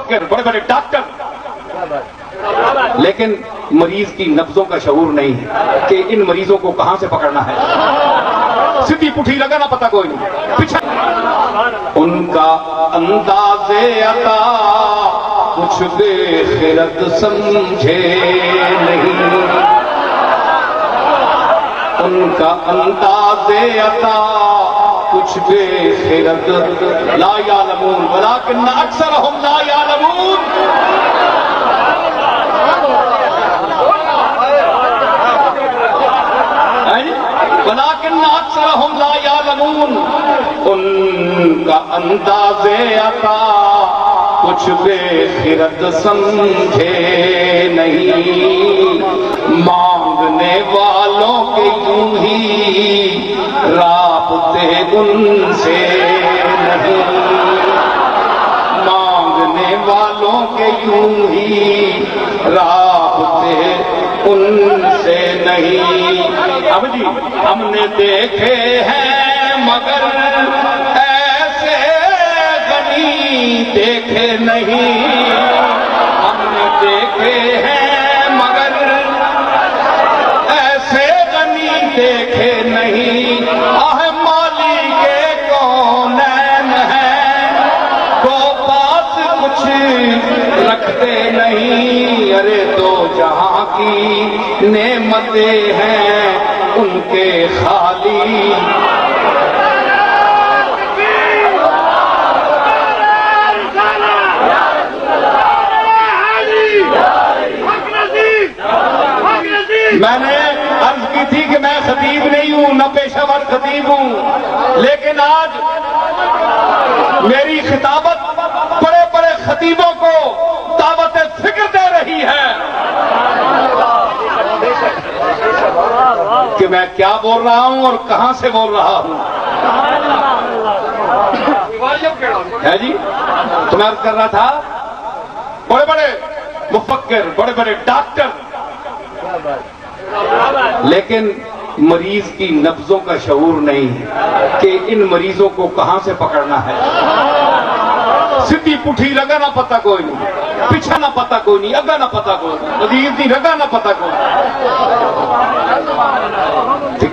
مفکر، بڑے بڑے ڈاکٹر، لیکن مریض کی نبضوں کا شعور نہیں ہے کہ ان مریضوں کو کہاں سے پکڑنا ہے. سیدھی پٹھی لگانا پتہ کوئی نہیں. پیچھے ان کا انداز عطا کچھ بے خرد سمجھے نہیں، ان کا انداز عطا کچھ بے خرد لا یعلمون ولکن اکثرهم لا یعلمون. ولیکن اکثرهم لا یعلمون. ان کا انداز عطا کچھ بے خرد سمجھے نہیں، مانگنے والوں کے یوں ہی رابطے ان سے نہیں، مانگنے والوں کے یوں ہی رابطے ان سے نہیں. اب جی ہم نے دیکھے ہیں مگر ایسے غنی دیکھے نہیں، ہم نے دیکھے ہیں مگر ایسے غنی دیکھے نہیں. مالی کے کونین ہیں تو پاس کچھ رکھتے نہیں. ارے دو جہاں کی نعمتیں ہیں ان کے خالی میں نے عرض کی تھی کہ میں خطیب نہیں ہوں، نہ پیشہ ور خطیب ہوں، لیکن آج میری خطابت بڑے بڑے خطیبوں کو دعوت فکر دے رہی ہے کہ میں کیا بول رہا ہوں اور کہاں سے بول رہا ہوں. ہے جی تو میں عرض کر رہا تھا بڑے بڑے مفکر، بڑے بڑے ڈاکٹر، لیکن مریض کی نبضوں کا شعور نہیں کہ ان مریضوں کو کہاں سے پکڑنا ہے. سیدھی پٹھی لگانا پتہ کوئی نہیں، پیچھے نہ پتہ کوئی نہیں، اگا نہ پتہ کوئی نہیں، مریض دی رگا نہ پتہ کوئی نہیں.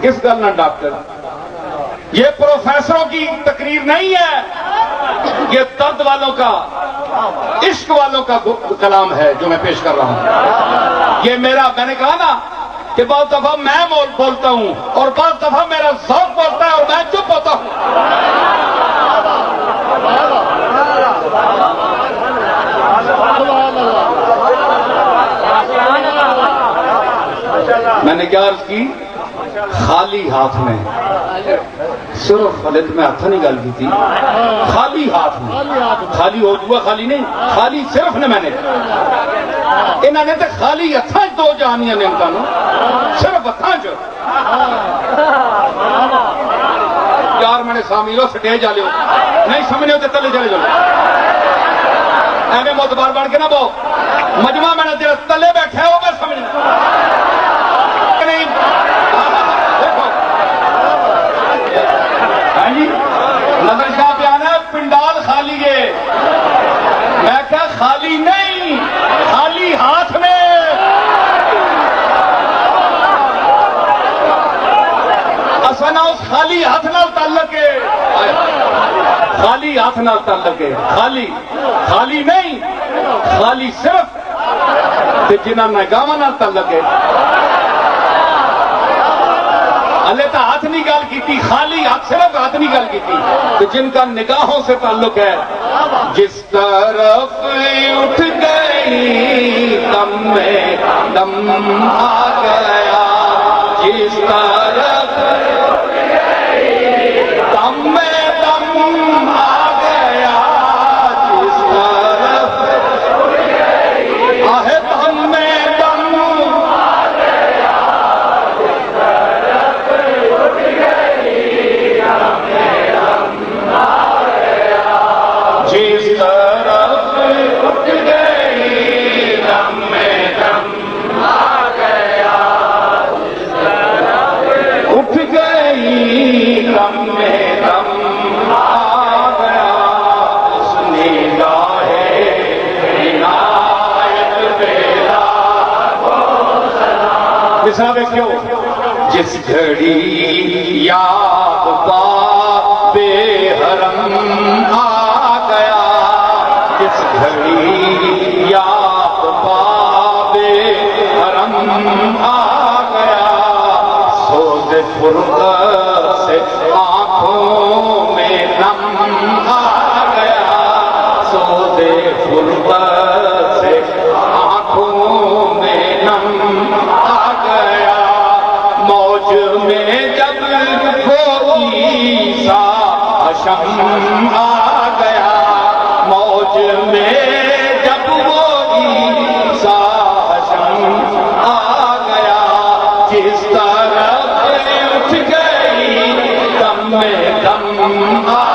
کس گل نہ ڈاکٹر، یہ پروفیسروں کی تقریر نہیں ہے، یہ درد والوں کا، عشق والوں کا کلام ہے جو میں پیش کر رہا ہوں. یہ میں نے کہا نا کہ بعض دفعہ میں بولتا ہوں اور بعض دفعہ میرا ذوق بولتا ہے اور میں چپ ہوتا ہوں. میں نے کیا عرض کی؟ خالی ہاتھ میں، صرف خالد میں ہاتھ نہیں گل کی تھی، خالی ہاتھ میں، خالی ہو جوا خالی نہیں، خالی صرف نے میں نے انہوں نے تو خالی ہاتھاں دو جانیاں نے انہوں صرف ہاتھاں چ یار میں نے سامیلو سٹیج آ لیو نہیں سمجھے تو تلے چلے جاؤ ایویں معتبر بن کے نہ بہو مجمع میں نے تلے بیٹھے ہو میں سمجھنا نہیں. جی نظر شاہ بیان ہے پنڈال خالی ہے، میں کہا خالی نہیں، خالی ہاتھ میں. اصلا اس خالی ہاتھ نال تعلق ہے، خالی ہاتھ نال تعلق ہے، خالی نہیں، خالی صرف جنہاں نگاہاں نال تعلق ہے. اللہ تو ہاتھ نہیں گل کی، خالی ہاتھ صرف ہاتھ نہیں گل کی، جن کا نگاہوں سے تعلق ہے. جس طرف اٹھ گئی دم میں دم آ گیا، جس طرف دم میں دم آ گیا، جس طرف آہ دم میں دم آ گیا، جس طرف اٹھ گئی دم میں دم آ گیا، جس طرف اٹھ گئی تیسرا دیکھو، جس گھڑی یاد باب حرم آ گیا، جس گھڑی یاد باب حرم آ گیا، سوز فرقت سے آنکھوں میں نم آ گیا، سوز فرقت سے آنکھوں میں نم آ گیا، موج میں جب وہ عیسیٰ حشم آ گیا، موج میں جب وہ عیسیٰ حشم آ گیا، جس طرف اٹھ گئی دم میں دم آ